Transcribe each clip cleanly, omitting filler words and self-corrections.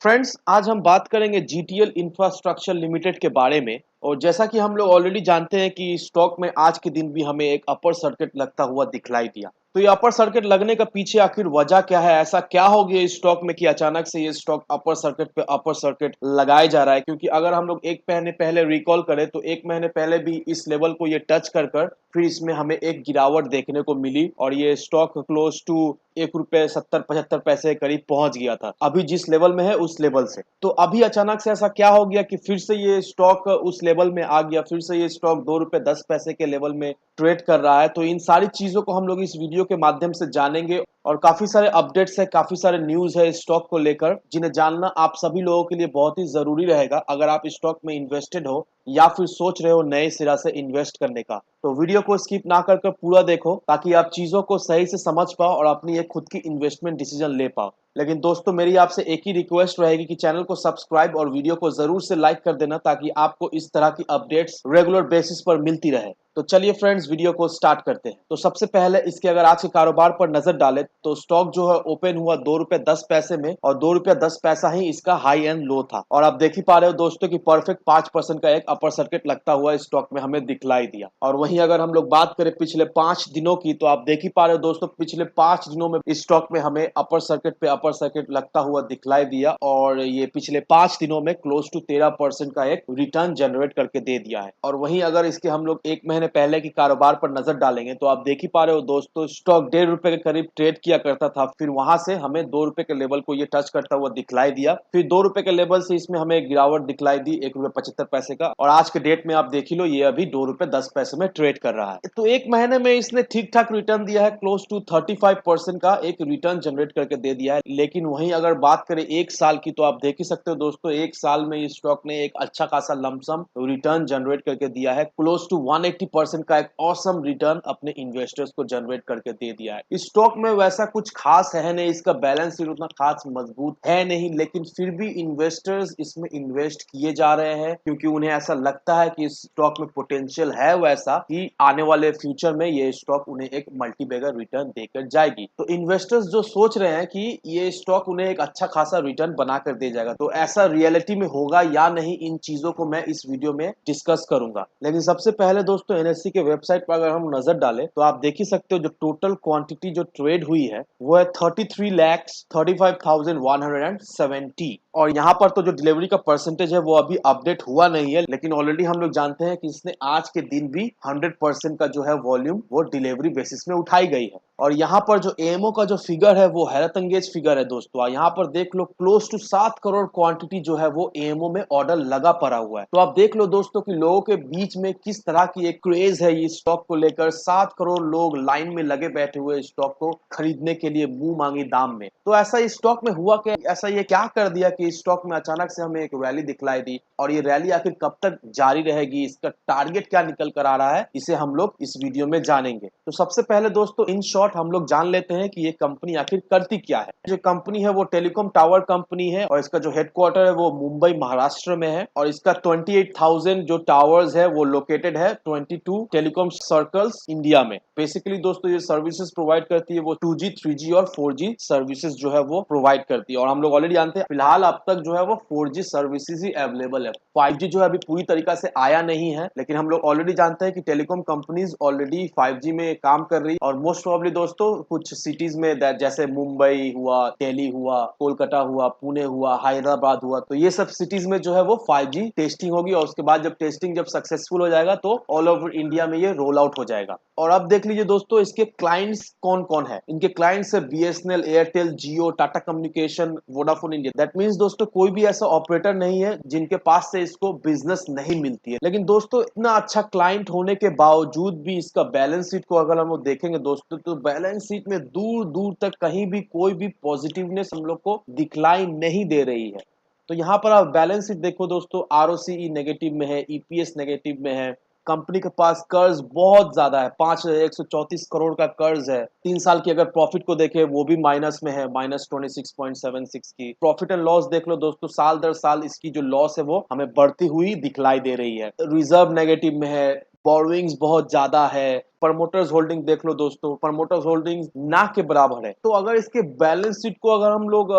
Friends, आज हम बात करेंगे जीटीएल इंफ्रास्ट्रक्चर लिमिटेड के बारे में। और जैसा कि हम लोग ऑलरेडी जानते हैं कि स्टॉक में आज के दिन भी हमें एक अपर सर्किट लगता हुआ दिखलाई दिया। तो ये अपर सर्किट लगने का पीछे आखिर वजह क्या है? ऐसा क्या हो गया इस स्टॉक में कि अचानक से ये स्टॉक अपर सर्किट पे अपर सर्किट लगाए जा रहा है? क्योंकि अगर हम लोग एक महीने पहले रिकॉल करें तो एक महीने पहले भी इस लेवल को ये टच कर कर फिर इसमें हमें एक गिरावट देखने को मिली और ये स्टॉक क्लोज टू ₹1.70-75 के करीब पहुंच गया था। अभी जिस लेवल में है उस लेवल से तो अभी अचानक से ऐसा क्या हो गया कि फिर से ये स्टॉक उस लेवल में आ गया, फिर से ये स्टॉक ₹2.10 के लेवल में ट्रेड कर रहा है। तो इन सारी चीजों को हम लोग इस वीडियो के माध्यम से जानेंगे और काफी सारे अपडेट्स है, काफी सारे न्यूज है इस स्टॉक को लेकर, जिन्हें जानना आप सभी लोगों के लिए बहुत ही जरूरी रहेगा अगर आप स्टॉक में इन्वेस्टेड हो या फिर सोच रहे हो नए सिरा से इन्वेस्ट करने का। तो वीडियो को स्किप ना कर पूरा देखो ताकि आप चीजों को सही से समझ पाओ और अपनी एक खुद की इन्वेस्टमेंट डिसीजन ले पाओ। लेकिन दोस्तों, मेरी आपसे एक ही रिक्वेस्ट रहेगी कि चैनल को सब्सक्राइब और वीडियो को जरूर से लाइक कर देना ताकि आपको इस तरह की अपडेट्स रेगुलर बेसिस पर मिलती रहे। तो चलिए फ्रेंड्स, वीडियो को स्टार्ट करते हैं। तो सबसे पहले इसके अगर आज के कारोबार पर नजर डालें तो स्टॉक जो है ओपन हुआ ₹2.10 में और ₹2.10 ही इसका हाई एंड लो था। और आप देख ही पा रहे हो दोस्तों कि परफेक्ट 5% का एक अपर सर्किट लगता हुआ इस स्टॉक में हमें दिखलाई दिया। और वहीं अगर हम लोग बात करें पिछले 5 दिनों की तो आप देख ही पा रहे हो दोस्तों, पिछले 5 दिनों में इस स्टॉक में हमें अपर सर्किट पे अपर सर्किट लगता हुआ दिखलाई दिया और ये पिछले 5 दिनों में क्लोज टू 13% का एक रिटर्न जनरेट करके दे दिया है। और वहीं अगर इसके हम लोग एक महीने पहले की कारोबार पर नजर डालेंगे तो आप देख ही पा रहे हो दोस्तों, स्टॉक ₹1.5 के करीब ट्रेड किया करता था, फिर वहां से हमें ₹2 के लेवल को ये टच करता हुआ दिखलाई दिया, फिर ₹2 के लेवल से इसमें हमें एक गिरावट दिखलाई दी ₹1.75 का और आज के डेट में आप देख ही लो ये अभी ₹2.10 में ट्रेड कर रहा है। तो एक महीने में इसने ठीक ठाक रिटर्न दिया है, क्लोज टू 35% का एक रिटर्न जनरेट करके दे दिया है। लेकिन वहीं अगर बात करें एक साल की तो आप देख ही सकते हो दोस्तों, एक साल में इस स्टॉक ने एक अच्छा खासा लमसम रिटर्न जनरेट करके दिया है, क्लोज टू 180% का एक ऑसम रिटर्न अपने इन्वेस्टर्स को जनरेट करके दे दिया है। इस स्टॉक में वैसा कुछ खास है नहीं, इसका बैलेंस शीट उतना खास मजबूत है नहीं, लेकिन फिर भी इन्वेस्टर्स इसमें इन्वेस्ट किए जा रहे हैं क्योंकि उन्हें ऐसा लगता है कि इस स्टॉक में पोटेंशियल है वैसा कि आने वाले फ्यूचर में ये स्टॉक उन्हें एक मल्टीबैगर रिटर्न देकर जाएगी। तो इन्वेस्टर्स जो सोच रहे हैं कि ये स्टॉक उन्हें एक अच्छा खासा रिटर्न बनाकर दे जाएगा, तो ऐसा रियलिटी में होगा या नहीं, इन चीजों को मैं इस वीडियो में डिस्कस करूंगा। लेकिन सबसे पहले दोस्तों, एनएससी के वेबसाइट पर अगर हम नजर डालें तो आप देख ही सकते हो जो टोटल क्वांटिटी जो ट्रेड हुई है वो है 33,35,170। और यहाँ पर तो जो डिलीवरी का परसेंटेज है वो अभी अपडेट हुआ नहीं है, लेकिन ऑलरेडी हम लोग जानते हैं कि इसने आज के दिन भी 100% का जो है वॉल्यूम वो डिलीवरी बेसिस में उठाई गई है। और यहाँ पर जो एएमओ का जो फिगर है वो हैरत अंगेज फिगर है दोस्तों। यहाँ पर देख लो क्लोज टू 7 करोड़ क्वांटिटी जो है वो एएमओ में ऑर्डर लगा पड़ा हुआ है। तो आप देख लो दोस्तों कि लोगों के बीच में किस तरह की एक क्रेज है इस स्टॉक को लेकर। 7 करोड़ लोग लाइन में लगे बैठे हुए स्टॉक को खरीदने के लिए मुंह मांगी दाम में। तो ऐसा इस स्टॉक में हुआ क्या, ऐसा ये क्या कर दिया कि इस स्टॉक में अचानक से हमें एक रैली दिखलाई दी और ये रैली आखिर कब तक जारी रहेगी, इसका टारगेट क्या निकल कर आ रहा है, इसे हम लोग इस वीडियो में जानेंगे। तो सबसे पहले दोस्तों इन शॉर्ट हम लोग जान लेते हैं कि ये कंपनी आखिर करती क्या है। जो कंपनी है वो टेलीकॉम टावर कंपनी है और इसका जो हेडक्वार्टर है वो मुंबई महाराष्ट्र में है और इसका 28,000 जो टावर्स है वो लोकेटेड है 22 टेलीकॉम सर्कल्स इंडिया में। बेसिकली दोस्तों ये सर्विसेज प्रोवाइड करती है वो 2G 3G और 4G सर्विसेज जो है वो प्रोवाइड करती है। और हम लोग ऑलरेडी जानते हैं फिलहाल अब तक जो है वो 4G सर्विसेज ही अवेलेबल है, 5G जो है अभी पूरी तरीका से आया नहीं है। लेकिन हम लोग ऑलरेडी जानते हैं कि टेलीकॉम कंपनीज ऑलरेडी 5G में काम कर रही और मोस्ट प्रोबेबली दोस्तों कुछ सिटीज में जैसे मुंबई हुआ, दिल्ली हुआ, कोलकाता हुआ, पुणे हुआ, हैदराबाद हुआ, तो ये सब सिटीज में जो है वो 5G टेस्टिंग होगी और उसके बाद जब टेस्टिंग जब सक्सेसफुल हो जाएगा तो ऑल ओवर इंडिया में ये रोल आउट हो जाएगा। और अब देख लीजिए दोस्तों इसके क्लाइंट्स कौन कौन है। इनके क्लाइंट्स है BSNL, Airtel, Jio, Tata communication, Vodafone India. That means दोस्तों कोई भी ऐसा ऑपरेटर नहीं है जिनके पास से इसको बिजनेस नहीं मिलती है। लेकिन दोस्तों इतना अच्छा क्लाइंट होने के बावजूद भी इसका बैलेंस शीट को अगर हम लोग देखेंगे दोस्तों तो बैलेंस शीट में दूर दूर तक कहीं भी कोई भी पॉजिटिवनेस हम लोग को दिखलाई नहीं दे रही है। तो यहाँ पर आप बैलेंस शीट देखो दोस्तों, आरओसीई नेगेटिव में है, ईपीएस नेगेटिव में है, कंपनी के पास कर्ज बहुत ज्यादा है, 5,134 करोड़ का कर्ज है। 3 साल की अगर प्रॉफिट को देखें वो भी माइनस में है, -26.76 की। प्रॉफिट एंड लॉस देख लो दोस्तों, साल दर साल इसकी जो लॉस है वो हमें बढ़ती हुई दिखलाई दे रही है। रिजर्व नेगेटिव में है, बोरोइंग्स बहुत ज्यादा है, प्रमोटर्स होल्डिंग देख लो दोस्तों, प्रमोटर्स होल्डिंग ना के बराबर है। तो अगर इसके बैलेंस शीट को अगर हम लोग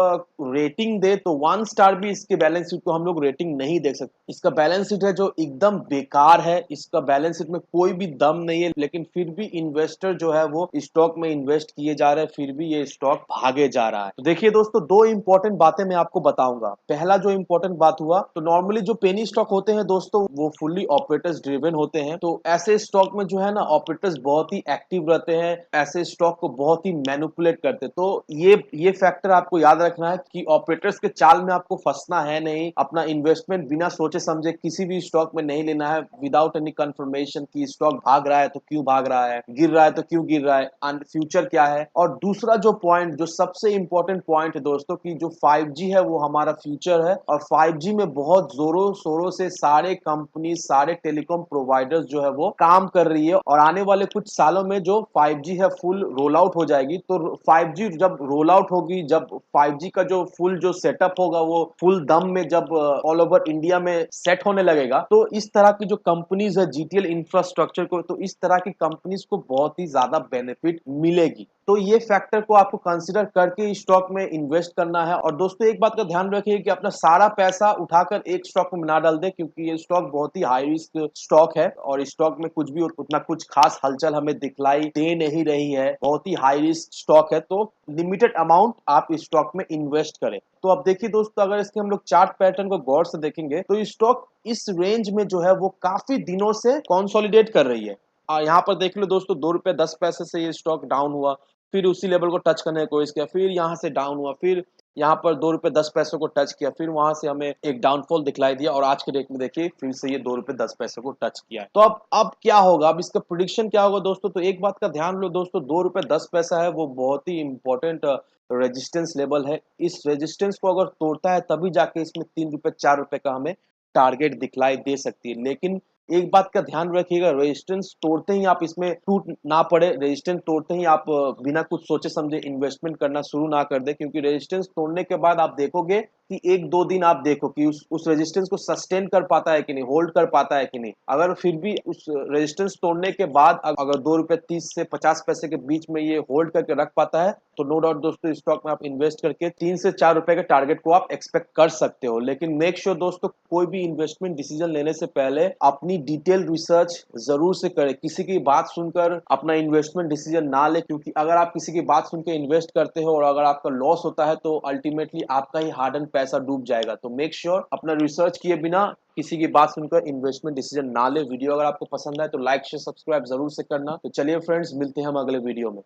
रेटिंग दे तो 1 स्टार भी इसके बैलेंस शीट को हम लोग रेटिंग नहीं दे सकते। इसका बैलेंस शीट है जो एकदम बेकार है, इसका बैलेंस शीट में कोई भी दम नहीं है, लेकिन फिर भी इन्वेस्टर जो है वो स्टॉक में इन्वेस्ट किए जा रहे हैं, फिर भी ये स्टॉक भागे जा रहा है। तो देखिए दोस्तों, दो इंपॉर्टेंट बातें मैं आपको बताऊंगा। पहला जो इंपॉर्टेंट बात हुआ, तो नॉर्मली जो पेनी स्टॉक होते हैं दोस्तों वो फुल्ली ऑपरेटर्स ड्रिवन होते हैं। तो ऐसे स्टॉक में जो है ना ऑपरेटर्स बहुत ही एक्टिव रहते हैं, ऐसे स्टॉक को बहुत ही मैनिपुलेट करते हैं। तो ये फैक्टर आपको याद रखना है कि ऑपरेटर्स के चाल में आपको फंसना है नहीं। अपना इन्वेस्टमेंट बिना सोचे समझे किसी भी स्टॉक में नहीं लेना है विदाउट एनी कंफर्मेशन कि स्टॉक भाग रहा है तो क्यों भाग रहा है, गिर रहा है तो क्यों गिर रहा है, फ्यूचर क्या है। और दूसरा जो पॉइंट, जो सबसे इंपॉर्टेंट पॉइंट है दोस्तों, कि जो 5G है वो हमारा फ्यूचर है, और 5G में बहुत जोरों शोरों से सारे कंपनी, सारे टेलीकॉम प्रोवाइडर्स जो है वो काम कर रही है। और आने वाले कुछ सालों में जो 5G है फुल रोल आउट हो जाएगी। तो 5G जब रोल आउट होगी, जब 5G का जो फुल जो सेटअप होगा वो फुल दम में जब ऑल ओवर इंडिया में सेट होने लगेगा, तो इस तरह की जो कंपनीज है जीटीएल इंफ्रास्ट्रक्चर को, तो इस तरह की कंपनीज को बहुत ही ज्यादा बेनिफिट मिलेगी। तो ये फैक्टर को आपको कंसीडर करके स्टॉक में इन्वेस्ट करना है। और दोस्तों एक बात का ध्यान रखिए कि अपना सारा पैसा उठाकर एक स्टॉक में ना डाल दे, क्योंकि ये स्टॉक बहुत ही हाई रिस्क स्टॉक है और स्टॉक में कुछ भी उतना कुछ खास हलचल हमें दिखलाई दे नहीं रही है। बहुत ही हाई रिस्क स्टॉक है, तो लिमिटेड अमाउंट आप इस स्टॉक में इन्वेस्ट करें। तो अब देखिए दोस्तों, अगर इसके हम लोग चार्ट पैटर्न को गौर से देखेंगे तो स्टॉक इस रेंज में जो है वो काफी दिनों से कंसोलिडेट कर रही है। यहाँ पर देख लो दोस्तों, 2 रुपए 10 पैसे से ये स्टॉक डाउन हुआ, फिर उसी लेवल को टच करने की कोशिश किया, फिर यहाँ से डाउन हुआ, फिर यहाँ पर 2 रुपए 10 पैसे को टच किया, फिर वहां से हमें एक डाउनफॉल दिखलाई दिया, और आज के डेट में देखिए फिर से ये 2 रुपए 10 पैसे को टच किया है। तो अब क्या होगा, अब इसका प्रिडिक्शन क्या होगा दोस्तों? तो एक बात का ध्यान लो दोस्तों, 2 रुपए 10 पैसा है वो बहुत ही इंपॉर्टेंट रेजिस्टेंस लेवल है। इस रेजिस्टेंस को अगर तोड़ता है तभी जाके इसमें 3 रुपए 4 रुपए का हमें टारगेट दिखलाई दे सकती है। लेकिन एक बात का ध्यान रखिएगा, रेजिस्टेंस तोड़ते ही आप इसमें टूट ना पड़े, रेजिस्टेंस तोड़ते ही आप बिना कुछ सोचे समझे इन्वेस्टमेंट करना शुरू ना कर दे, क्योंकि रेजिस्टेंस तोड़ने के बाद आप देखोगे कि 1-2 दिन आप देखो कि उस रेजिस्टेंस को सस्टेन कर पाता है कि नहीं, होल्ड कर पाता है कि नहीं। अगर फिर भी उस रेजिस्टेंस तोड़ने के बाद अगर 2 रुपए 30 से 50 पैसे के बीच में ये होल्ड करके रख पाता है, तो नो डाउट दोस्तों स्टॉक में आप इन्वेस्ट करके 3 से 4 रुपए के टारगेट को आप एक्सपेक्ट कर सकते हो। लेकिन मेक श्योर दोस्तों, कोई भी इन्वेस्टमेंट डिसीजन लेने से पहले अपनी डिटेल रिसर्च जरूर से करें। किसी की बात सुनकर अपना इन्वेस्टमेंट डिसीजन ना ले, क्योंकि अगर आप किसी की बात सुनकर इन्वेस्ट करते हो और अगर आपका लॉस होता है तो अल्टीमेटली आपका ही हार्ड एंड पैसा डूब जाएगा। तो मेक श्योर अपना रिसर्च किए बिना किसी की बात सुनकर इन्वेस्टमेंट डिसीजन ना ले। वीडियो अगर आपको पसंद आए तो लाइक शेयर सब्सक्राइब जरूर से करना। तो चलिए फ्रेंड्स, मिलते हैं हम अगले वीडियो में।